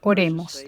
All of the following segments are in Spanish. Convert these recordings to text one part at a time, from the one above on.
Oremos.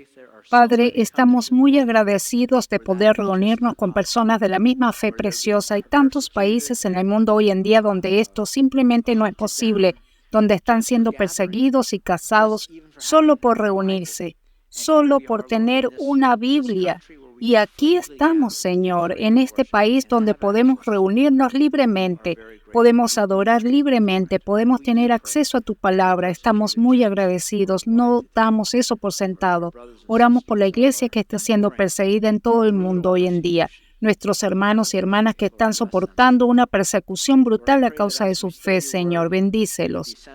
Padre, estamos muy agradecidos de poder reunirnos con personas de la misma fe preciosa. Hay tantos países en el mundo hoy en día donde esto simplemente no es posible, donde están siendo perseguidos y cazados solo por reunirse, solo por tener una Biblia. Y aquí estamos, Señor, en este país donde podemos reunirnos libremente, podemos adorar libremente, podemos tener acceso a tu palabra. Estamos muy agradecidos, no damos eso por sentado. Oramos por la iglesia que está siendo perseguida en todo el mundo hoy en día. Nuestros hermanos y hermanas que están soportando una persecución brutal a causa de su fe, Señor, bendícelos.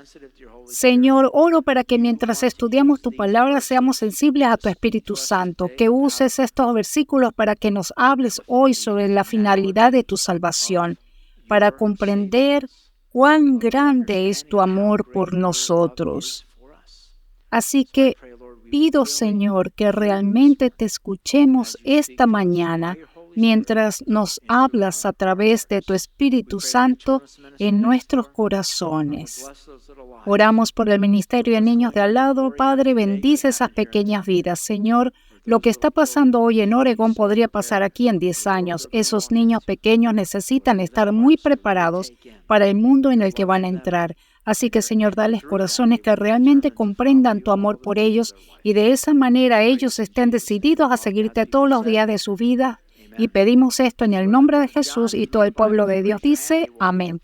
Señor, oro para que mientras estudiamos tu palabra seamos sensibles a tu Espíritu Santo, que uses estos versículos para que nos hables hoy sobre la finalidad de tu salvación, para comprender cuán grande es tu amor por nosotros. Así que pido, Señor, que realmente te escuchemos esta mañana mientras nos hablas a través de tu Espíritu Santo en nuestros corazones. Oramos por el Ministerio de Niños de al lado. Padre, bendice esas pequeñas vidas. Señor, lo que está pasando hoy en Oregón podría pasar aquí en 10 años. Esos niños pequeños necesitan estar muy preparados para el mundo en el que van a entrar. Así que, Señor, dales corazones que realmente comprendan tu amor por ellos y de esa manera ellos estén decididos a seguirte todos los días de su vida. Y pedimos esto en el nombre de Jesús y todo el pueblo de Dios dice amén.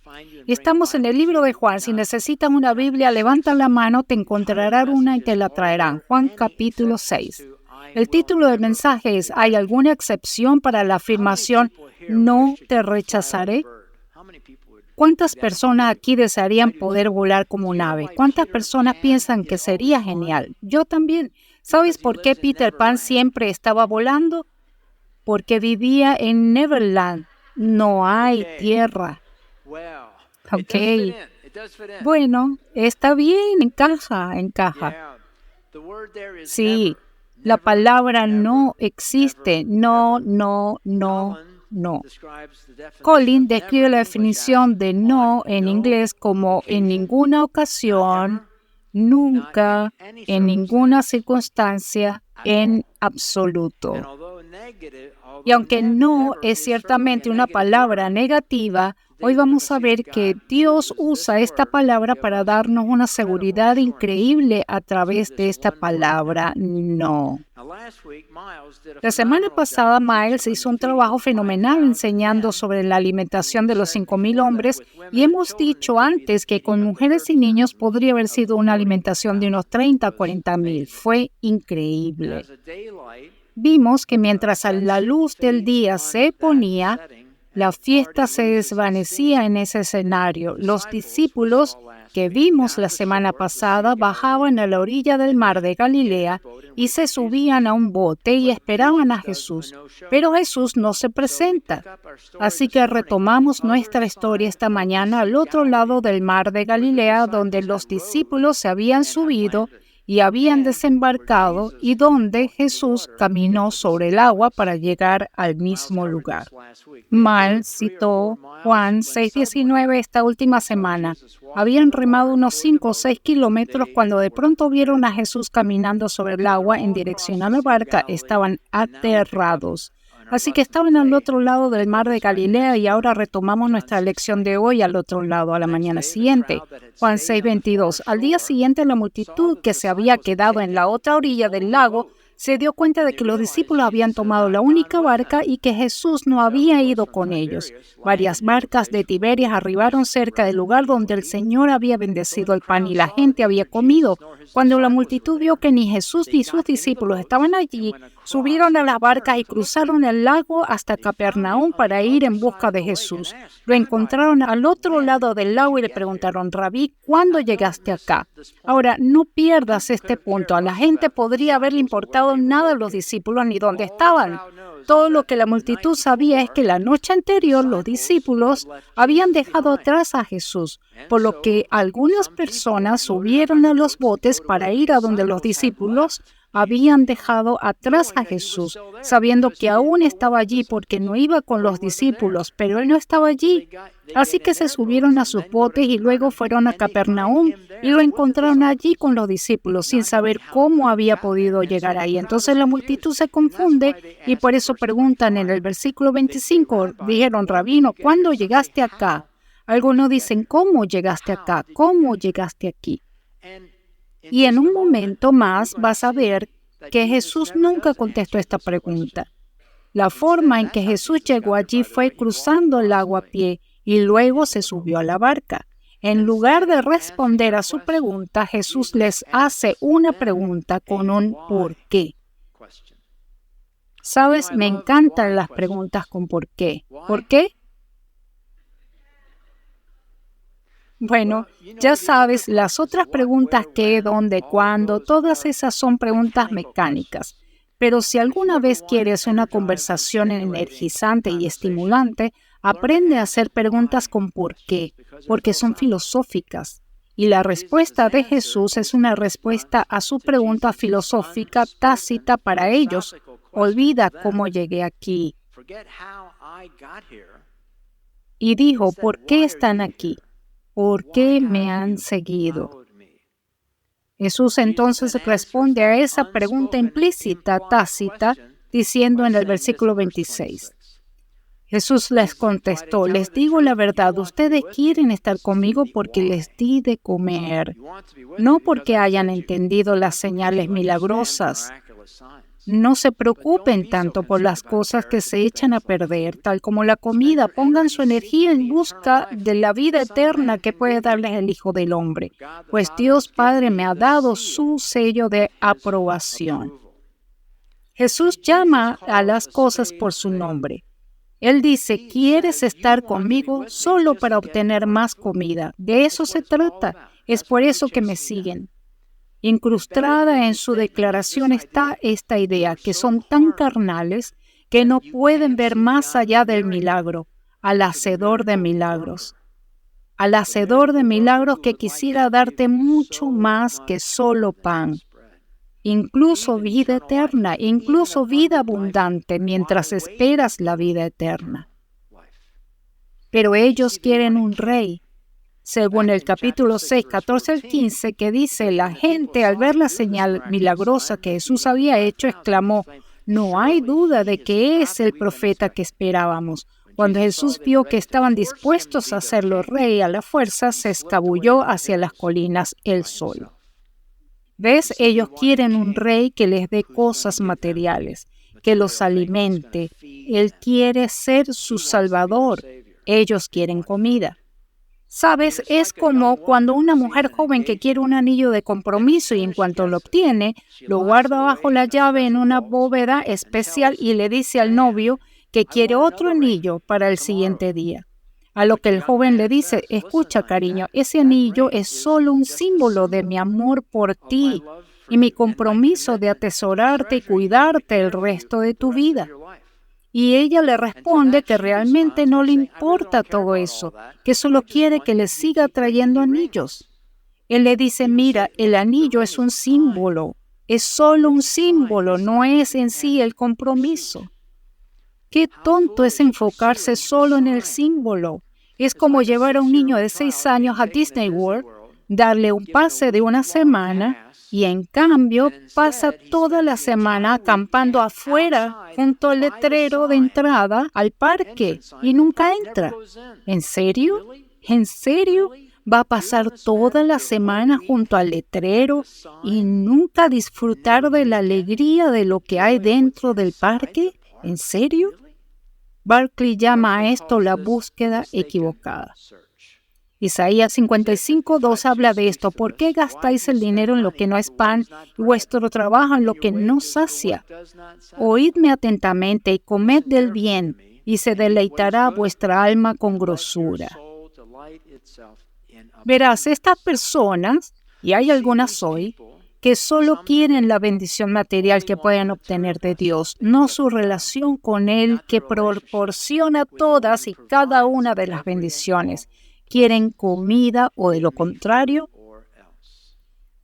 Estamos en el libro de Juan. Si necesitas una Biblia, levanta la mano, te encontrarán una y te la traerán. Juan capítulo 6. El título del mensaje es ¿hay alguna excepción para la afirmación no te rechazaré? ¿Cuántas personas aquí desearían poder volar como un ave? ¿Cuántas personas piensan que sería genial? Yo también. ¿Sabes por qué Peter Pan siempre estaba volando? Porque vivía en Neverland. No hay tierra. Ok. Bueno, está bien, encaja. Sí, la palabra no existe. No. Colin describe la definición de no en inglés como en ninguna ocasión, nunca, en ninguna circunstancia, en absoluto. Y aunque no es ciertamente una palabra negativa, hoy vamos a ver que Dios usa esta palabra para darnos una seguridad increíble a través de esta palabra no. La semana pasada, Miles hizo un trabajo fenomenal enseñando sobre la alimentación de los 5,000 hombres y hemos dicho antes que con mujeres y niños podría haber sido una alimentación de unos 30 a 40,000. Fue increíble. Vimos que mientras la luz del día se ponía, la fiesta se desvanecía en ese escenario. Los discípulos que vimos la semana pasada bajaban a la orilla del mar de Galilea y se subían a un bote y esperaban a Jesús. Pero Jesús no se presenta. Así que retomamos nuestra historia esta mañana al otro lado del mar de Galilea, donde los discípulos se habían subido y habían desembarcado y donde Jesús caminó sobre el agua para llegar al mismo lugar. Miles citó Juan 6:19 esta última semana. Habían remado unos 5 o 6 kilómetros cuando de pronto vieron a Jesús caminando sobre el agua en dirección a la barca. Estaban aterrados. Así que estaban al otro lado del mar de Galilea y ahora retomamos nuestra lección de hoy al otro lado, a la mañana siguiente. Juan 6:22. Al día siguiente, la multitud que se había quedado en la otra orilla del lago se dio cuenta de que los discípulos habían tomado la única barca y que Jesús no había ido con ellos. Varias barcas de Tiberias arribaron cerca del lugar donde el Señor había bendecido el pan y la gente había comido. Cuando la multitud vio que ni Jesús ni sus discípulos estaban allí, subieron a las barcas y cruzaron el lago hasta Capernaum para ir en busca de Jesús. Lo encontraron al otro lado del lago y le preguntaron, Rabí, ¿cuándo llegaste acá? Ahora, no pierdas este punto. A la gente podría haberle importado nada a los discípulos ni dónde estaban. Todo lo que la multitud sabía es que la noche anterior los discípulos habían dejado atrás a Jesús, por lo que algunas personas subieron a los botes para ir a donde los discípulos habían dejado atrás a Jesús, sabiendo que aún estaba allí porque no iba con los discípulos, pero Él no estaba allí. Así que se subieron a sus botes y luego fueron a Capernaum y lo encontraron allí con los discípulos, sin saber cómo había podido llegar ahí. Entonces la multitud se confunde y por eso preguntan en el versículo 25, dijeron, Rabino, ¿cuándo llegaste acá? Algunos dicen, ¿cómo llegaste acá? ¿Cómo llegaste aquí? Y en un momento más vas a ver que Jesús nunca contestó esta pregunta. La forma en que Jesús llegó allí fue cruzando el agua a pie y luego se subió a la barca. En lugar de responder a su pregunta, Jesús les hace una pregunta con un ¿por qué? ¿Sabes? Me encantan las preguntas con ¿por qué? ¿Por qué? Bueno, ya sabes, las otras preguntas qué, dónde, cuándo, todas esas son preguntas mecánicas. Pero si alguna vez quieres una conversación energizante y estimulante, aprende a hacer preguntas con por qué, porque son filosóficas. Y la respuesta de Jesús es una respuesta a su pregunta filosófica tácita para ellos. Olvida cómo llegué aquí. Y dijo, ¿por qué están aquí? ¿Por qué me han seguido? Jesús entonces responde a esa pregunta implícita, tácita, diciendo en el versículo 26. Jesús les contestó, les digo la verdad, ustedes quieren estar conmigo porque les di de comer, no porque hayan entendido las señales milagrosas. No se preocupen tanto por las cosas que se echan a perder, tal como la comida. Pongan su energía en busca de la vida eterna que puede darles el Hijo del Hombre, pues Dios Padre me ha dado su sello de aprobación. Jesús llama a las cosas por su nombre. Él dice, ¿quieres estar conmigo solo para obtener más comida? De eso se trata. Es por eso que me siguen. Incrustada en su declaración está esta idea, que son tan carnales que no pueden ver más allá del milagro, al hacedor de milagros. Al hacedor de milagros que quisiera darte mucho más que solo pan. Incluso vida eterna, incluso vida abundante mientras esperas la vida eterna. Pero ellos quieren un rey. Según el capítulo 6, 14 al 15, que dice, la gente al ver la señal milagrosa que Jesús había hecho, exclamó, no hay duda de que es el profeta que esperábamos. Cuando Jesús vio que estaban dispuestos a hacerlo rey a la fuerza, se escabulló hacia las colinas él solo. ¿Ves? Ellos quieren un rey que les dé cosas materiales, que los alimente. Él quiere ser su salvador. Ellos quieren comida. ¿Sabes? Es como cuando una mujer joven que quiere un anillo de compromiso y en cuanto lo obtiene, lo guarda bajo la llave en una bóveda especial y le dice al novio que quiere otro anillo para el siguiente día. A lo que el joven le dice, escucha cariño, ese anillo es solo un símbolo de mi amor por ti y mi compromiso de atesorarte y cuidarte el resto de tu vida. Y ella le responde que realmente no le importa todo eso, que solo quiere que le siga trayendo anillos. Él le dice, mira, el anillo es un símbolo, es solo un símbolo, no es en sí el compromiso. Qué tonto es enfocarse solo en el símbolo. Es como llevar a un niño de 6 años a Disney World, darle un pase de una semana y en cambio pasa toda la semana acampando afuera junto al letrero de entrada al parque y nunca entra. ¿En serio? ¿En serio? ¿Va a pasar toda la semana junto al letrero y nunca disfrutar de la alegría de lo que hay dentro del parque? ¿En serio? Barclay llama a esto la búsqueda equivocada. Isaías 55:2 habla de esto. ¿Por qué gastáis el dinero en lo que no es pan y vuestro trabajo en lo que no sacia? Oídme atentamente y comed del bien, y se deleitará vuestra alma con grosura. Verás, estas personas, y hay algunas hoy, que solo quieren la bendición material que pueden obtener de Dios, no su relación con Él que proporciona todas y cada una de las bendiciones. Quieren comida o de lo contrario.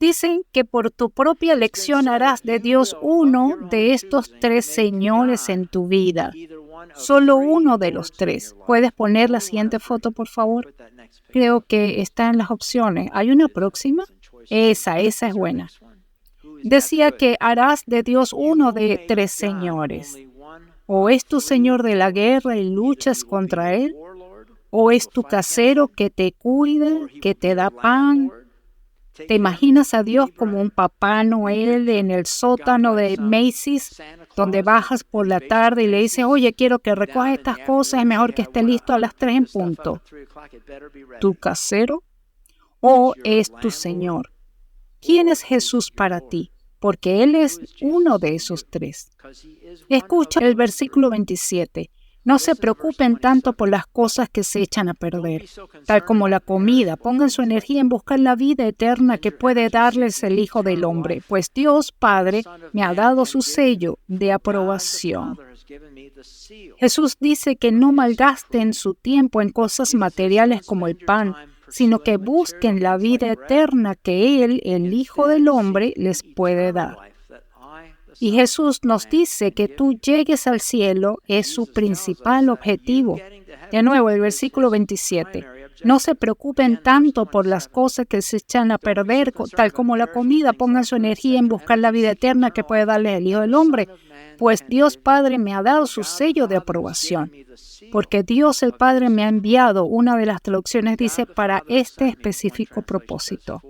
Dicen que por tu propia elección harás de Dios uno de estos tres señores en tu vida. Solo uno de los tres. ¿Puedes poner la siguiente foto, por favor? Creo que está en las opciones. ¿Hay una próxima? Esa es buena. Decía que harás de Dios uno de tres señores. O es tu señor de la guerra y luchas contra él, o es tu casero que te cuida, que te da pan. ¿Te imaginas a Dios como un Papá Noel en el sótano de Macy's, donde bajas por la tarde y le dices, oye, quiero que recojas estas cosas, es mejor que esté listo a las 3 en punto? ¿Tu casero o es tu Señor? ¿Quién es Jesús para ti? Porque Él es uno de esos tres. Escucha el versículo 27. No se preocupen tanto por las cosas que se echan a perder, tal como la comida. Pongan su energía en buscar la vida eterna que puede darles el Hijo del Hombre, pues Dios Padre me ha dado su sello de aprobación. Jesús dice que no malgasten su tiempo en cosas materiales como el pan, sino que busquen la vida eterna que Él, el Hijo del Hombre, les puede dar. Y Jesús nos dice que tú llegues al cielo es su principal objetivo. De nuevo, el versículo 27. No se preocupen tanto por las cosas que se echan a perder, tal como la comida. Pongan su energía en buscar la vida eterna que puede darles el Hijo del Hombre, pues Dios Padre me ha dado su sello de aprobación. Porque Dios el Padre me ha enviado, una de las traducciones dice, para este específico propósito.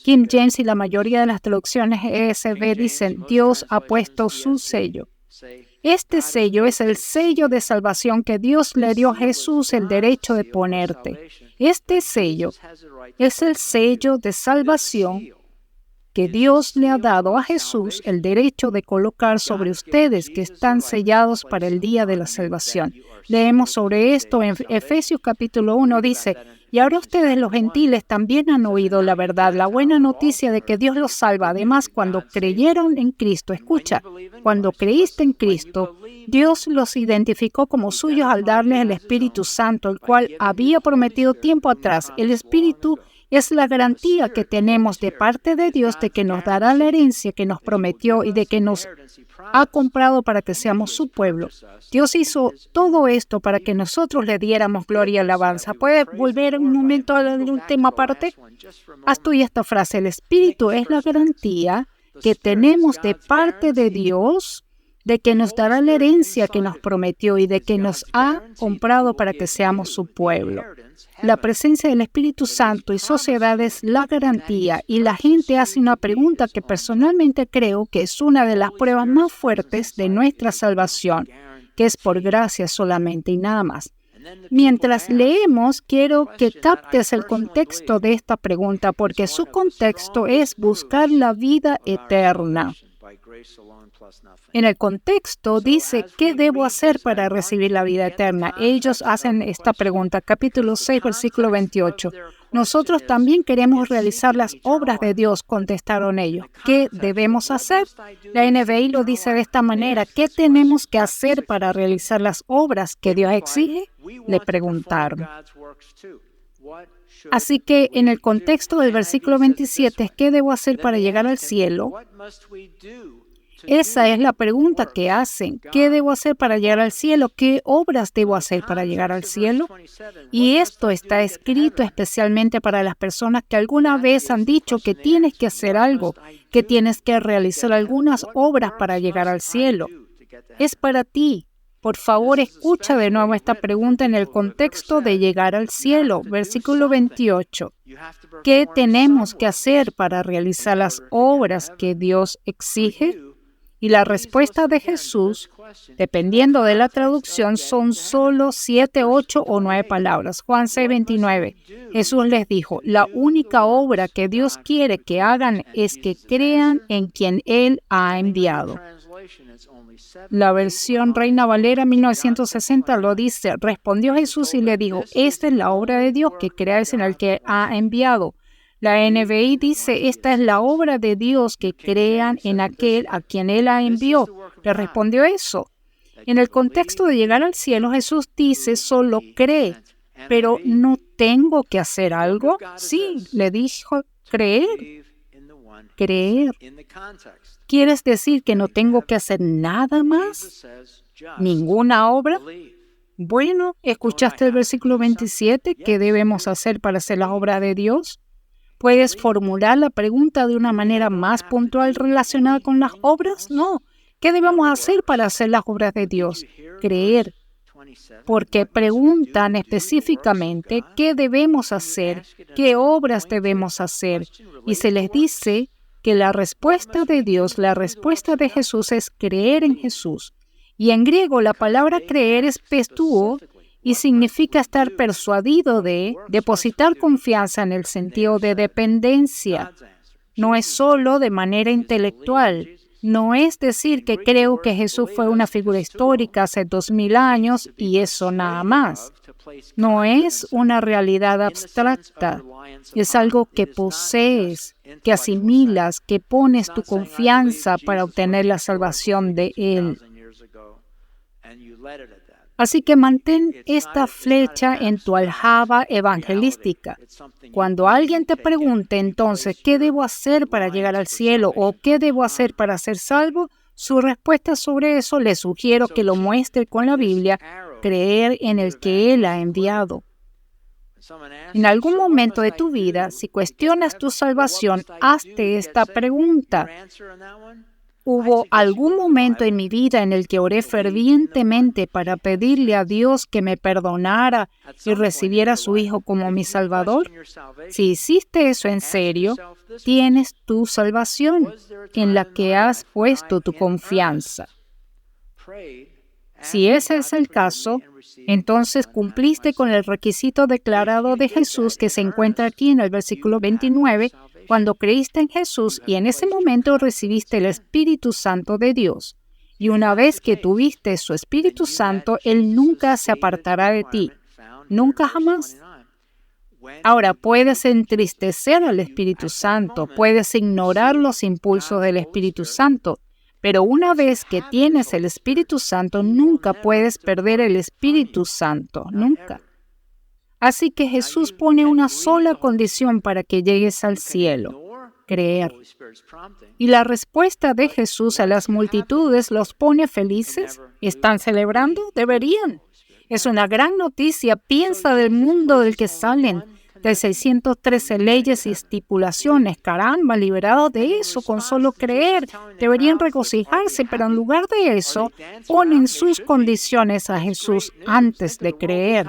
King James y la mayoría de las traducciones ESV dicen, Dios ha puesto su sello. Este sello es el sello de salvación que Dios le dio a Jesús el derecho de ponerte. Este sello es el sello de salvación que Dios le ha dado a Jesús el derecho de colocar sobre ustedes que están sellados para el día de la salvación. Leemos sobre esto en Efesios capítulo 1, dice, y ahora ustedes los gentiles también han oído la verdad, la buena noticia de que Dios los salva. Además, cuando creyeron en Cristo, escucha, cuando creíste en Cristo, Dios los identificó como suyos al darles el Espíritu Santo, el cual había prometido tiempo atrás. El Espíritu es la garantía que tenemos de parte de Dios de que nos dará la herencia que nos prometió y de que nos ha comprado para que seamos su pueblo. Dios hizo todo esto para que nosotros le diéramos gloria y alabanza. ¿Puedes volver un momento al última parte? Haz tú esta frase. El Espíritu es la garantía que tenemos de parte de Dios de que nos dará la herencia que nos prometió y de que nos ha comprado para que seamos su pueblo. La presencia del Espíritu Santo y sociedad es la garantía, y la gente hace una pregunta que personalmente creo que es una de las pruebas más fuertes de nuestra salvación, que es por gracia solamente y nada más. Mientras leemos, quiero que captes el contexto de esta pregunta, porque su contexto es buscar la vida eterna. En el contexto dice, ¿qué debo hacer para recibir la vida eterna? Ellos hacen esta pregunta, capítulo 6, versículo 28. Nosotros también queremos realizar las obras de Dios, contestaron ellos. ¿Qué debemos hacer? La NBI lo dice de esta manera, ¿qué tenemos que hacer para realizar las obras que Dios exige? Le preguntaron. Así que en el contexto del versículo 27, ¿qué debo hacer para llegar al cielo? Esa es la pregunta que hacen. ¿Qué debo hacer para llegar al cielo? ¿Qué obras debo hacer para llegar al cielo? Y esto está escrito especialmente para las personas que alguna vez han dicho que tienes que hacer algo, que tienes que realizar algunas obras para llegar al cielo. Es para ti. Por favor, escucha de nuevo esta pregunta en el contexto de llegar al cielo. Versículo 28. ¿Qué tenemos que hacer para realizar las obras que Dios exige? Y la respuesta de Jesús, dependiendo de la traducción, son solo 7, 8 o 9 palabras. Juan 6, 29. Jesús les dijo, la única obra que Dios quiere que hagan es que crean en quien Él ha enviado. La versión Reina Valera 1960 lo dice, respondió Jesús y le dijo, esta es la obra de Dios, que creáis en el que ha enviado. La NBI dice, esta es la obra de Dios, que crean en aquel a quien Él la envió. Le respondió eso. En el contexto de llegar al cielo, Jesús dice, solo cree, pero ¿no tengo que hacer algo? Sí, le dijo, creer. creer. ¿Quieres decir que no tengo que hacer nada más? ¿Ninguna obra? Bueno, ¿escuchaste el versículo 27? ¿Qué debemos hacer para hacer la obra de Dios? ¿Puedes formular la pregunta de una manera más puntual relacionada con las obras? No. ¿Qué debemos hacer para hacer las obras de Dios? Creer. Porque preguntan específicamente qué debemos hacer, qué obras debemos hacer. Y se les dice que la respuesta de Dios, la respuesta de Jesús es creer en Jesús. Y en griego la palabra creer es pisteuo y significa estar persuadido de, depositar confianza en el sentido de dependencia. No es solo de manera intelectual. No es decir que creo que Jesús fue una figura histórica hace 2000 años y eso nada más. No es una realidad abstracta. Es algo que posees, que asimilas, que pones tu confianza para obtener la salvación de Él. Así que mantén esta flecha en tu aljaba evangelística. Cuando alguien te pregunte entonces, ¿qué debo hacer para llegar al cielo? ¿O qué debo hacer para ser salvo? Su respuesta sobre eso le sugiero que lo muestre con la Biblia, creer en el que Él ha enviado. En algún momento de tu vida, si cuestionas tu salvación, hazte esta pregunta. ¿Hubo algún momento en mi vida en el que oré fervientemente para pedirle a Dios que me perdonara y recibiera a su Hijo como mi Salvador? Si hiciste eso en serio, tienes tu salvación en la que has puesto tu confianza. Si ese es el caso, entonces cumpliste con el requisito declarado de Jesús que se encuentra aquí en el versículo 29, cuando creíste en Jesús y en ese momento recibiste el Espíritu Santo de Dios. Y una vez que tuviste su Espíritu Santo, Él nunca se apartará de ti. Nunca jamás. Ahora, puedes entristecer al Espíritu Santo, puedes ignorar los impulsos del Espíritu Santo, pero una vez que tienes el Espíritu Santo, nunca puedes perder el Espíritu Santo, nunca. Así que Jesús pone una sola condición para que llegues al cielo: creer. Y la respuesta de Jesús a las multitudes los pone felices. ¿Están celebrando? Deberían. Es una gran noticia. Piensa del mundo del que salen, de 613 leyes y estipulaciones. Caramba, liberados de eso con solo creer. Deberían regocijarse, pero en lugar de eso, ponen sus condiciones a Jesús antes de creer.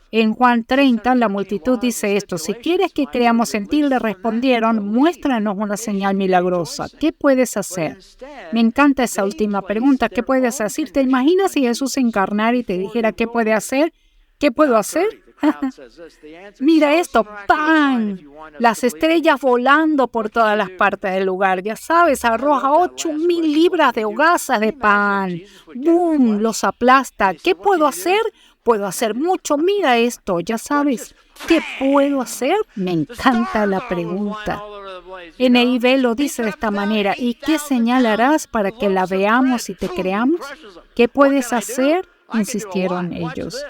En Juan 30, la multitud dice esto: si quieres que creamos en ti, le respondieron, muéstranos una señal milagrosa. ¿Qué puedes hacer? Me encanta esa última pregunta. ¿Qué puedes hacer? ¿Te imaginas si Jesús se encarnara y te dijera qué puede hacer? ¿Qué puedo hacer? Mira esto, ¡pam! Las estrellas volando por todas las partes del lugar. Ya sabes, arroja 8,000 libras de hogazas de pan. ¡Bum! Los aplasta. ¿Qué puedo hacer? Puedo hacer mucho. Mira esto, ya sabes. ¿Qué puedo hacer? Me encanta la pregunta. NIV lo dice de esta manera: ¿y qué señal harás para que la veamos y te creamos? ¿Qué puedes hacer? Insistieron ellos.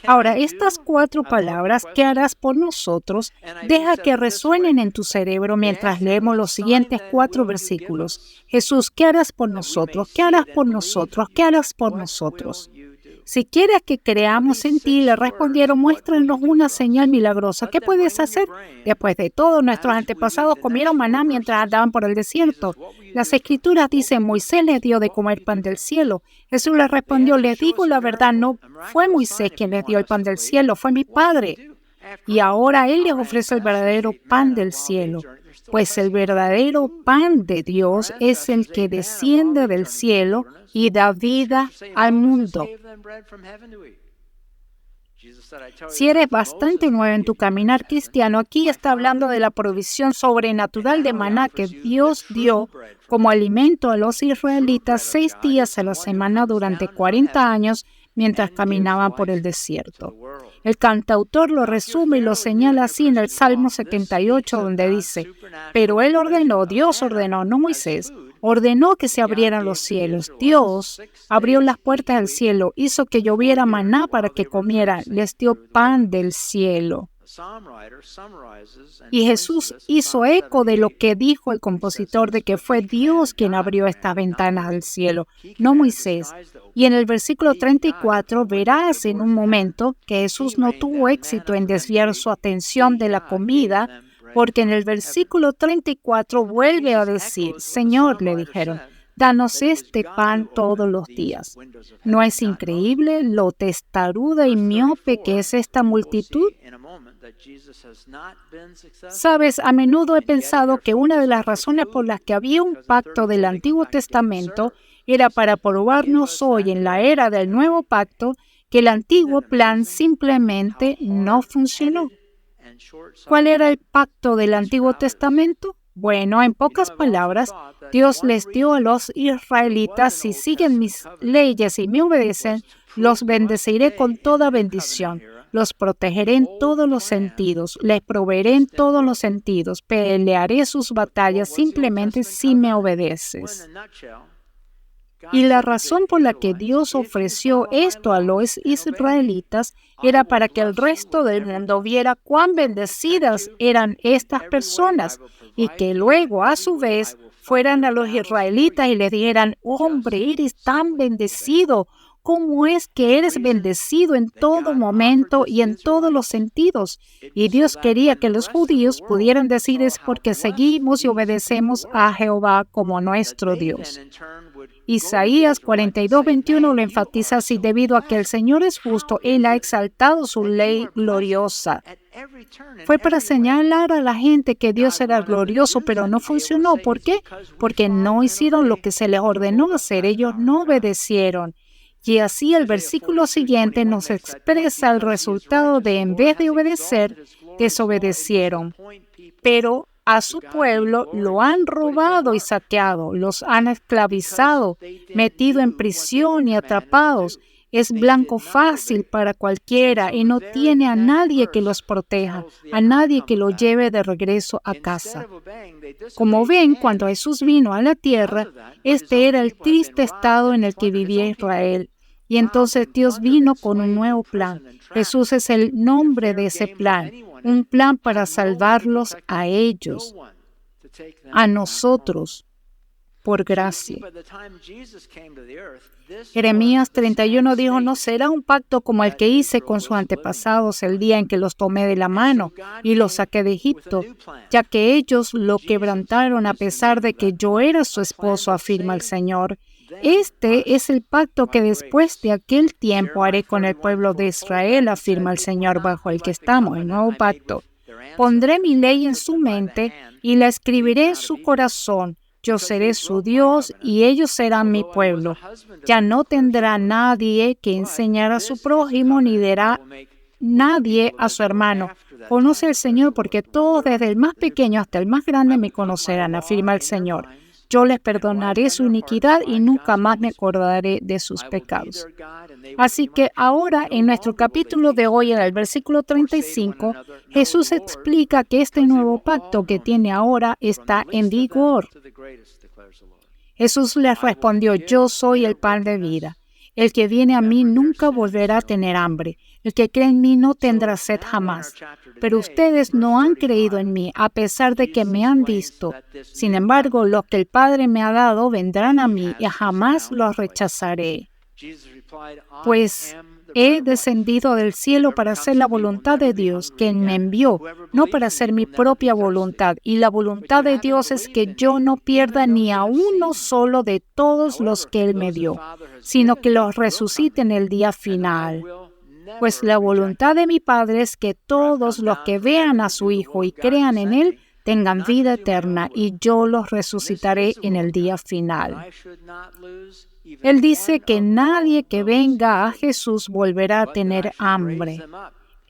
Ahora, estas 4 palabras, ¿qué harás por nosotros?, deja que resuenen en tu cerebro mientras leemos los siguientes 4 versículos. Jesús, ¿qué harás por nosotros? ¿Qué harás por nosotros? ¿Qué harás por nosotros? Si quieres que creamos en ti, le respondieron, muéstranos una señal milagrosa. ¿Qué puedes hacer? Después de todo, nuestros antepasados comieron maná mientras andaban por el desierto. Las Escrituras dicen, Moisés les dio de comer pan del cielo. Jesús les respondió, les digo la verdad, no fue Moisés quien les dio el pan del cielo, fue mi Padre. Y ahora Él les ofrece el verdadero pan del cielo. Pues el verdadero pan de Dios es el que desciende del cielo y da vida al mundo. Si eres bastante nuevo en tu caminar cristiano, aquí está hablando de la provisión sobrenatural de maná que Dios dio como alimento a los israelitas 6 días a la semana durante 40 años mientras caminaban por el desierto. El cantautor lo resume y lo señala así en el Salmo 78, donde dice, pero Él ordenó, Dios ordenó, no Moisés, ordenó que se abrieran los cielos. Dios abrió las puertas del cielo, hizo que lloviera maná para que comieran, les dio pan del cielo. Y Jesús hizo eco de lo que dijo el compositor de que fue Dios quien abrió estas ventanas del cielo, no Moisés. Y en el versículo 34 verás en un momento que Jesús no tuvo éxito en desviar su atención de la comida, porque en el versículo 34 vuelve a decir, Señor, le dijeron, danos este pan todos los días. ¿No es increíble lo testaruda y miope que es esta multitud? Sabes, a menudo he pensado que una de las razones por las que había un pacto del Antiguo Testamento era para probarnos hoy en la era del Nuevo Pacto que el antiguo plan simplemente no funcionó. ¿Cuál era el pacto del Antiguo Testamento? Bueno, en pocas palabras, Dios les dio a los israelitas, si siguen mis leyes y me obedecen, los bendeciré con toda bendición. Los protegeré en todos los sentidos, les proveeré en todos los sentidos, pelearé sus batallas simplemente si me obedeces. Y la razón por la que Dios ofreció esto a los israelitas era para que el resto del mundo viera cuán bendecidas eran estas personas y que luego, a su vez, fueran a los israelitas y les dijeran, hombre, eres tan bendecido. ¿Cómo es que eres bendecido en todo momento y en todos los sentidos? Y Dios quería que los judíos pudieran decir es porque seguimos y obedecemos a Jehová como nuestro Dios. Isaías 42:21 lo enfatiza así: debido a que el Señor es justo, Él ha exaltado su ley gloriosa. Fue para señalar a la gente que Dios era glorioso, pero no funcionó. ¿Por qué? Porque no hicieron lo que se les ordenó hacer. Ellos no obedecieron. Y así el versículo siguiente nos expresa el resultado de, en vez de obedecer, desobedecieron. Pero a su pueblo lo han robado y saqueado, los han esclavizado, metido en prisión y atrapados. Es blanco fácil para cualquiera y no tiene a nadie que los proteja, a nadie que lo lleve de regreso a casa. Como ven, cuando Jesús vino a la tierra, este era el triste estado en el que vivía Israel. Y entonces Dios vino con un nuevo plan. Jesús es el nombre de ese plan, un plan para salvarlos a ellos, a nosotros, por gracia. Jeremías 31 dijo, no será un pacto como el que hice con sus antepasados el día en que los tomé de la mano y los saqué de Egipto, ya que ellos lo quebrantaron a pesar de que yo era su esposo, afirma el Señor. Este es el pacto que después de aquel tiempo haré con el pueblo de Israel, afirma el Señor, bajo el que estamos, el nuevo pacto. Pondré mi ley en su mente y la escribiré en su corazón. Yo seré su Dios y ellos serán mi pueblo. Ya no tendrá nadie que enseñar a su prójimo ni dirá nadie a su hermano. Conoce al Señor porque todos, desde el más pequeño hasta el más grande, me conocerán, afirma el Señor. Yo les perdonaré su iniquidad y nunca más me acordaré de sus pecados. Así que ahora, en nuestro capítulo de hoy, en el versículo 35, Jesús explica que este nuevo pacto que tiene ahora está en vigor. Jesús les respondió, yo soy el pan de vida. El que viene a mí nunca volverá a tener hambre. El que cree en mí no tendrá sed jamás. Pero ustedes no han creído en mí, a pesar de que me han visto. Sin embargo, los que el Padre me ha dado vendrán a mí y jamás los rechazaré. Pues he descendido del cielo para hacer la voluntad de Dios, quien me envió, no para hacer mi propia voluntad. Y la voluntad de Dios es que yo no pierda ni a uno solo de todos los que Él me dio, sino que los resucite en el día final. Pues la voluntad de mi Padre es que todos los que vean a su Hijo y crean en Él tengan vida eterna, y yo los resucitaré en el día final. Él dice que nadie que venga a Jesús volverá a tener hambre.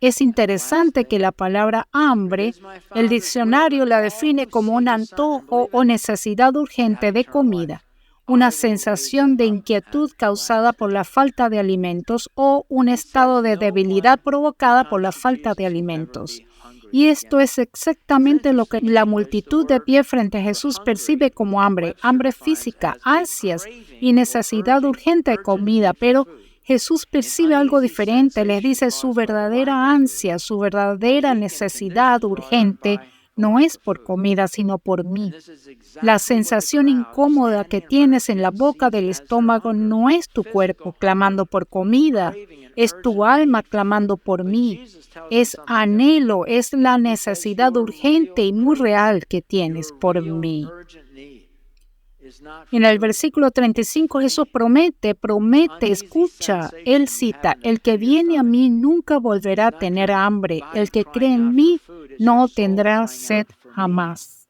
Es interesante que la palabra hambre, el diccionario la define como un antojo o necesidad urgente de comida, una sensación de inquietud causada por la falta de alimentos o un estado de debilidad provocada por la falta de alimentos. Y esto es exactamente lo que la multitud de pie frente a Jesús percibe como hambre física, ansias y necesidad urgente de comida. Pero Jesús percibe algo diferente. Les dice su verdadera ansia, su verdadera necesidad urgente no es por comida, sino por mí. La sensación incómoda que tienes en la boca del estómago no es tu cuerpo clamando por comida, es tu alma clamando por mí. Es anhelo, es la necesidad urgente y muy real que tienes por mí. En el versículo 35 Jesús promete, escucha, Él cita, el que viene a mí nunca volverá a tener hambre, el que cree en mí no tendrá sed jamás.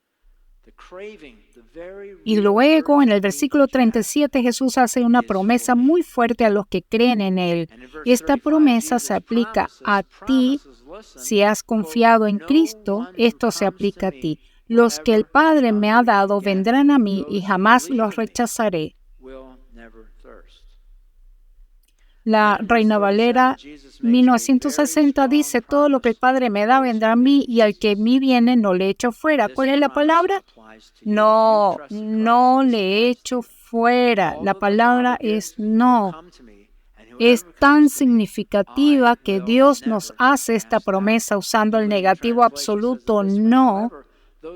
Y luego en el versículo 37 Jesús hace una promesa muy fuerte a los que creen en Él. Esta promesa se aplica a ti si has confiado en Cristo, esto se aplica a ti. Los que el Padre me ha dado vendrán a mí y jamás los rechazaré. La Reina Valera 1960 dice, todo lo que el Padre me da vendrá a mí y al que a mí viene no le echo fuera. ¿Cuál es la palabra? No, no le echo fuera. La palabra es no. Es tan significativa que Dios nos hace esta promesa usando el negativo absoluto no.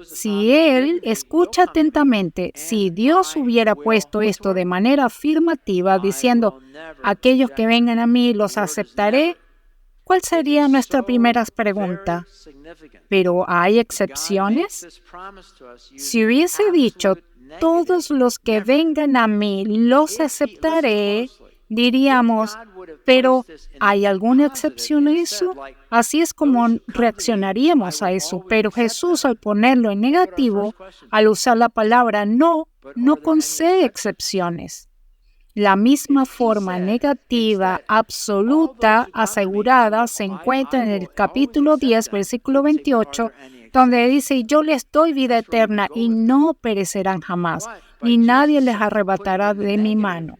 Si Él escucha atentamente, si Dios hubiera puesto esto de manera afirmativa, diciendo, aquellos que vengan a mí los aceptaré, ¿cuál sería nuestra primera pregunta? ¿Pero hay excepciones? Si hubiese dicho, todos los que vengan a mí los aceptaré, diríamos, pero ¿hay alguna excepción a eso? Así es como reaccionaríamos a eso. Pero Jesús, al ponerlo en negativo, al usar la palabra no concede excepciones. La misma forma negativa, absoluta, asegurada, se encuentra en el capítulo 10, versículo 28, donde dice, yo les doy vida eterna y no perecerán jamás, ni nadie les arrebatará de mi mano.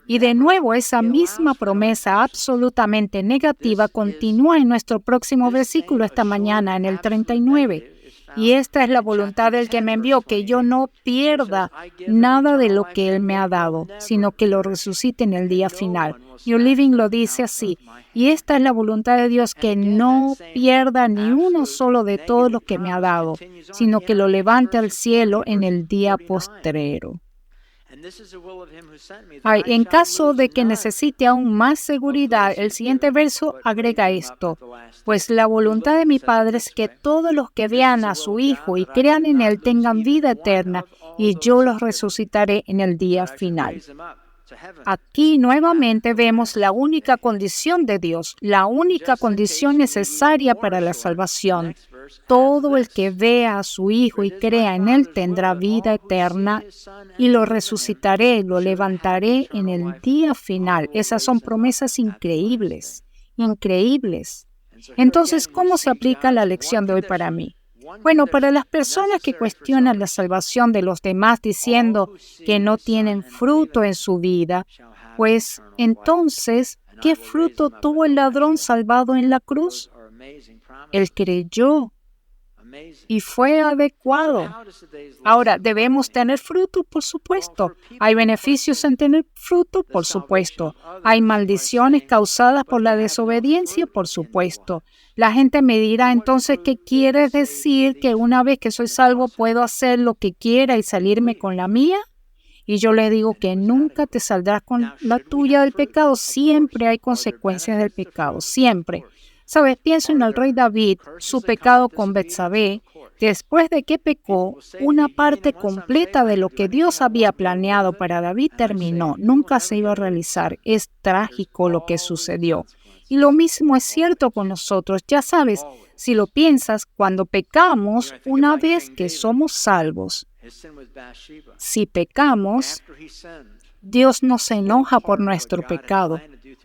Y de nuevo, esa misma promesa absolutamente negativa continúa en nuestro próximo versículo esta mañana, en el 39. Y esta es la voluntad del que me envió, que yo no pierda nada de lo que Él me ha dado, sino que lo resucite en el día final. New Living lo dice así. Y esta es la voluntad de Dios, que no pierda ni uno solo de todo lo que me ha dado, sino que lo levante al cielo en el día postrero. En caso de que necesite aún más seguridad, el siguiente verso agrega esto. Pues la voluntad de mi Padre es que todos los que vean a su Hijo y crean en Él tengan vida eterna, y yo los resucitaré en el día final. Aquí nuevamente vemos la única condición de Dios, la única condición necesaria para la salvación. Todo el que vea a su Hijo y crea en Él tendrá vida eterna y lo resucitaré, lo levantaré en el día final. Esas son promesas increíbles, increíbles. Entonces, ¿cómo se aplica la lección de hoy para mí? Bueno, para las personas que cuestionan la salvación de los demás diciendo que no tienen fruto en su vida, pues entonces, ¿qué fruto tuvo el ladrón salvado en la cruz? Él creyó y fue adecuado. Ahora, ¿debemos tener fruto? Por supuesto. ¿Hay beneficios en tener fruto? Por supuesto. ¿Hay maldiciones causadas por la desobediencia? Por supuesto. La gente me dirá entonces, ¿qué quiere decir? ¿Que una vez que soy salvo puedo hacer lo que quiera y salirme con la mía? Y yo le digo que nunca te saldrás con la tuya del pecado. Siempre hay consecuencias del pecado, siempre. ¿Sabes? Pienso en el rey David, su pecado con Betsabé. Después de que pecó, una parte completa de lo que Dios había planeado para David terminó. Nunca se iba a realizar. Es trágico lo que sucedió. Y lo mismo es cierto con nosotros. Ya sabes, si lo piensas, cuando pecamos, una vez que somos salvos, si pecamos, Dios no se enoja por nuestro pecado.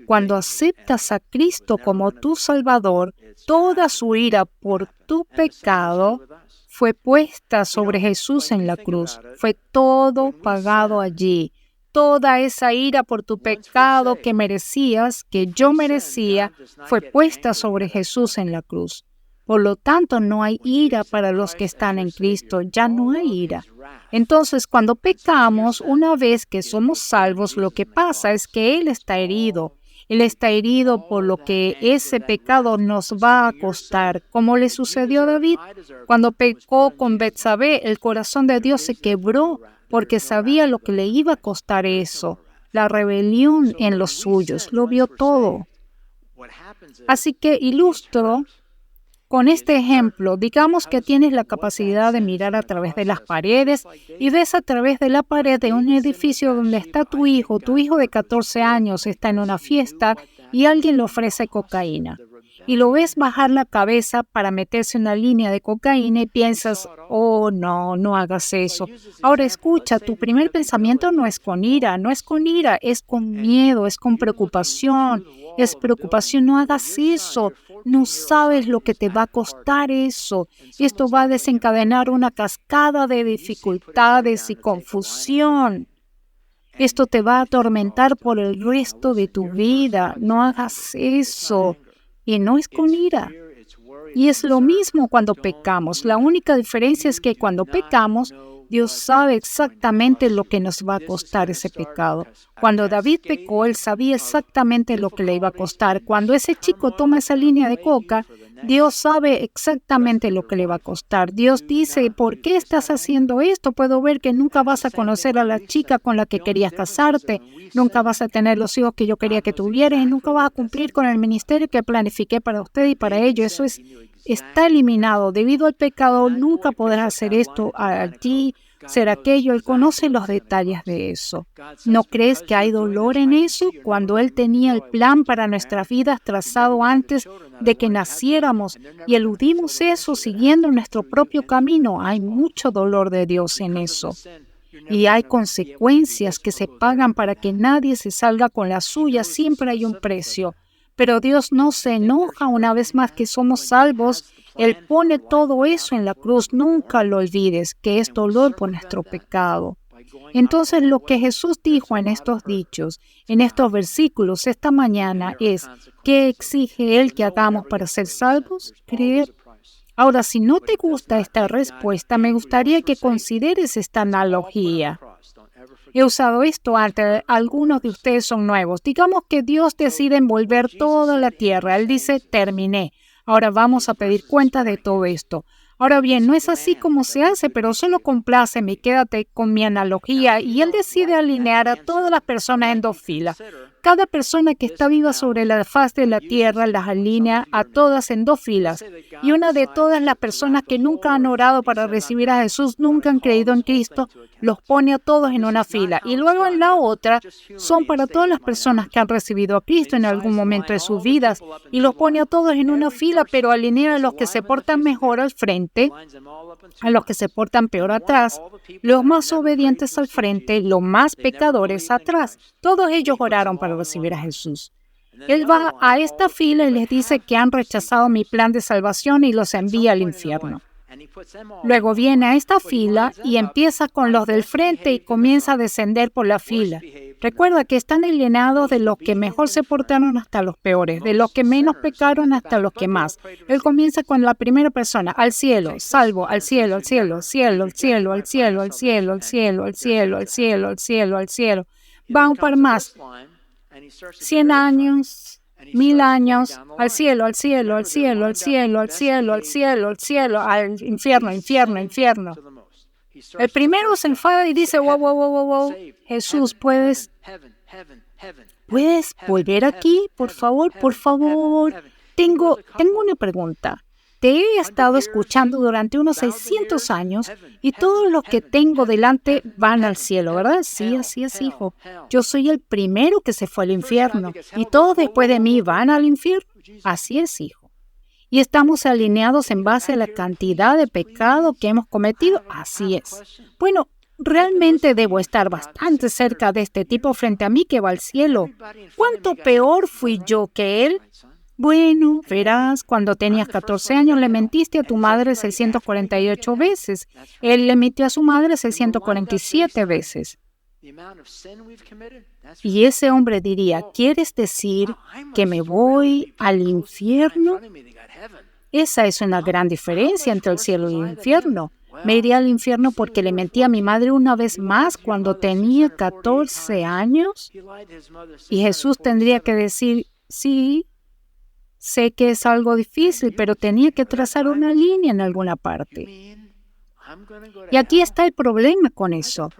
Cuando aceptas a Cristo como tu Salvador, toda su ira por tu pecado fue puesta sobre Jesús en la cruz. Fue todo pagado allí. Toda esa ira por tu pecado que merecías, que yo merecía, fue puesta sobre Jesús en la cruz. Por lo tanto, no hay ira para los que están en Cristo, ya no hay ira. Entonces, cuando pecamos, una vez que somos salvos, lo que pasa es que Él está herido. Él está herido por lo que ese pecado nos va a costar, como le sucedió a David. Cuando pecó con Betsabé, el corazón de Dios se quebró porque sabía lo que le iba a costar eso. La rebelión en los suyos, lo vio todo. Así que ilustro con este ejemplo. Digamos que tienes la capacidad de mirar a través de las paredes y ves a través de la pared de un edificio donde está tu hijo de 14 años está en una fiesta y alguien le ofrece cocaína. Y lo ves bajar la cabeza para meterse en una línea de cocaína y piensas, oh, no, no hagas eso. Ahora escucha, tu primer pensamiento no es con ira, es con miedo, es con preocupación. Es preocupación, no hagas eso. No sabes lo que te va a costar eso. Esto va a desencadenar una cascada de dificultades y confusión. Esto te va a atormentar por el resto de tu vida. No hagas eso. Y no es con ira. Y es lo mismo cuando pecamos. La única diferencia es que cuando pecamos, Dios sabe exactamente lo que nos va a costar ese pecado. Cuando David pecó, él sabía exactamente lo que le iba a costar. Cuando ese chico toma esa línea de coca, Dios sabe exactamente lo que le va a costar. Dios dice, ¿por qué estás haciendo esto? Puedo ver que nunca vas a conocer a la chica con la que querías casarte, nunca vas a tener los hijos que yo quería que tuvieras y nunca vas a cumplir con el ministerio que planifiqué para usted y para ellos. Está eliminado. Debido al pecado, nunca podrás hacer esto allí, ser aquello. Él conoce los detalles de eso. ¿No crees que hay dolor en eso? Cuando Él tenía el plan para nuestras vidas trazado antes de que naciéramos y eludimos eso siguiendo nuestro propio camino, hay mucho dolor de Dios en eso. Y hay consecuencias que se pagan para que nadie se salga con la suya. Siempre hay un precio. Pero Dios no se enoja una vez más que somos salvos. Él pone todo eso en la cruz. Nunca lo olvides, que es dolor por nuestro pecado. Entonces, lo que Jesús dijo en estos dichos, en estos versículos esta mañana es, ¿qué exige Él que hagamos para ser salvos? Creer. Ahora, si no te gusta esta respuesta, me gustaría que consideres esta analogía. He usado esto antes, algunos de ustedes son nuevos. Digamos que Dios decide envolver toda la tierra. Él dice, terminé. Ahora vamos a pedir cuenta de todo esto. Ahora bien, no es así como se hace, pero solo compláceme, quédate con mi analogía. Y Él decide alinear a todas las personas en dos filas. Cada persona que está viva sobre la faz de la tierra las alinea a todas en dos filas. Y una de todas las personas que nunca han orado para recibir a Jesús, nunca han creído en Cristo, los pone a todos en una fila. Y luego en la otra son para todas las personas que han recibido a Cristo en algún momento de sus vidas. Y los pone a todos en una fila, pero alinea a los que se portan mejor al frente, a los que se portan peor atrás, los más obedientes al frente, los más pecadores atrás. Todos ellos oraron para recibir a Jesús. Él va a esta fila y les dice que han rechazado mi plan de salvación y los envía al infierno. Luego viene a esta fila y empieza con los del frente y comienza a descender por la fila. Recuerda que están alineados de los que mejor se portaron hasta los peores, de los que menos pecaron hasta los que más. Él comienza con la primera persona, al cielo, salvo, al cielo, al cielo, cielo, al cielo, al cielo, al cielo, al cielo, al cielo, al cielo, al cielo, al cielo. Va un par más. 100 años, 1000 años, al cielo, al cielo, al cielo, al cielo, al cielo, al cielo, al cielo, al infierno, infierno, infierno. El primero se enfada y dice, wow, wow, wow, wow, wow. Jesús, ¿puedes volver aquí? Por favor, por favor. Tengo una pregunta. Te he estado escuchando durante unos 600 años y todos los que tengo delante van al cielo, ¿verdad? Sí, así es, hijo. Yo soy el primero que se fue al infierno y todos después de mí van al infierno. Así es, hijo. Y estamos alineados en base a la cantidad de pecado que hemos cometido. Así es. Bueno, realmente debo estar bastante cerca de este tipo frente a mí que va al cielo. ¿Cuánto peor fui yo que él? Bueno, verás, cuando tenías 14 años le mentiste a tu madre 648 veces. Él le mintió a su madre 647 veces. Y ese hombre diría, ¿quieres decir que me voy al infierno? Esa es una gran diferencia entre el cielo y el infierno. Me iría al infierno porque le mentí a mi madre una vez más cuando tenía 14 años. Y Jesús tendría que decir, sí, sé que es algo difícil, pero tenía que trazar una línea en alguna parte. Y aquí está el problema con eso.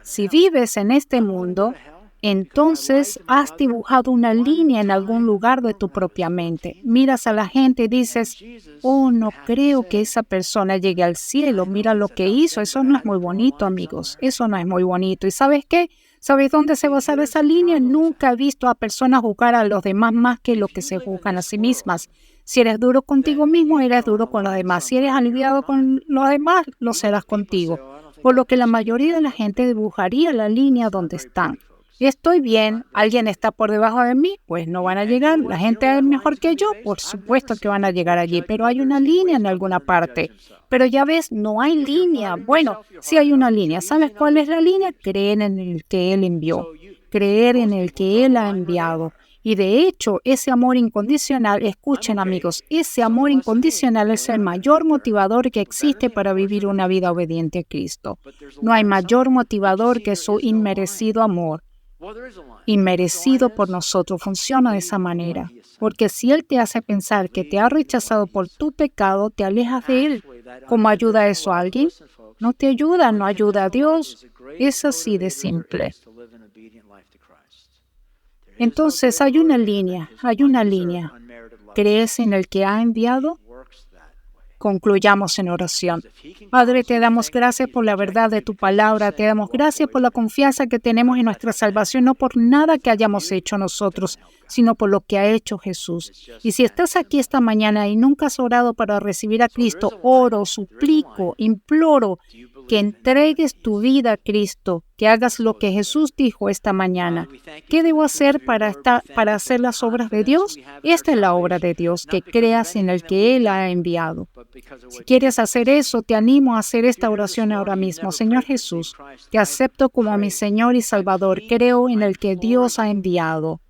Si vives en este mundo, entonces has dibujado una línea en algún lugar de tu propia mente. Miras a la gente y dices, oh, no creo que esa persona llegue al cielo. Mira lo que hizo. Eso no es muy bonito, amigos. Eso no es muy bonito. ¿Y sabes qué? ¿Sabes dónde se basa esa línea? Nunca he visto a personas juzgar a los demás más que lo que se juzgan a sí mismas. Si eres duro contigo mismo, eres duro con los demás. Si eres aliviado con los demás, lo serás contigo. Por lo que la mayoría de la gente dibujaría la línea donde están. Estoy bien, alguien está por debajo de mí, pues no van a llegar. La gente es mejor que yo, por supuesto que van a llegar allí, pero hay una línea en alguna parte. Pero ya ves, no hay línea. Bueno, sí hay una línea. ¿Sabes cuál es la línea? Creer en el que Él envió, creer en el que Él ha enviado. Y de hecho, ese amor incondicional, escuchen amigos, ese amor incondicional es el mayor motivador que existe para vivir una vida obediente a Cristo. No hay mayor motivador que su inmerecido amor. Inmerecido por nosotros, funciona de esa manera. Porque si Él te hace pensar que te ha rechazado por tu pecado, te alejas de Él. ¿Cómo ayuda eso a alguien? No te ayuda, no ayuda a Dios. Es así de simple. Entonces hay una línea. ¿Crees en el que ha enviado? Concluyamos en oración. Padre, te damos gracias por la verdad de tu palabra. Te damos gracias por la confianza que tenemos en nuestra salvación, no por nada que hayamos hecho nosotros, sino por lo que ha hecho Jesús. Y si estás aquí esta mañana y nunca has orado para recibir a Cristo, oro, suplico, imploro que entregues tu vida a Cristo, que hagas lo que Jesús dijo esta mañana. ¿Qué debo hacer para hacer las obras de Dios? Esta es la obra de Dios, que creas en el que Él ha enviado. Si quieres hacer eso, te animo a hacer esta oración ahora mismo. Señor Jesús, te acepto como mi Señor y Salvador. Creo en el que Dios ha enviado.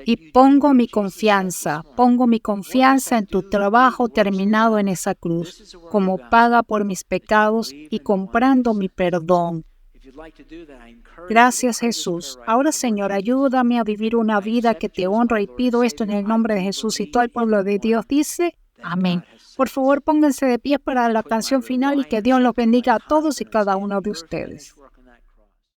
Y pongo mi confianza en tu trabajo terminado en esa cruz, como paga por mis pecados y comprando mi perdón. Gracias, Jesús. Ahora, Señor, ayúdame a vivir una vida que te honra y pido esto en el nombre de Jesús. Y todo el pueblo de Dios dice, amén. Por favor, pónganse de pie para la canción final y que Dios los bendiga a todos y cada uno de ustedes.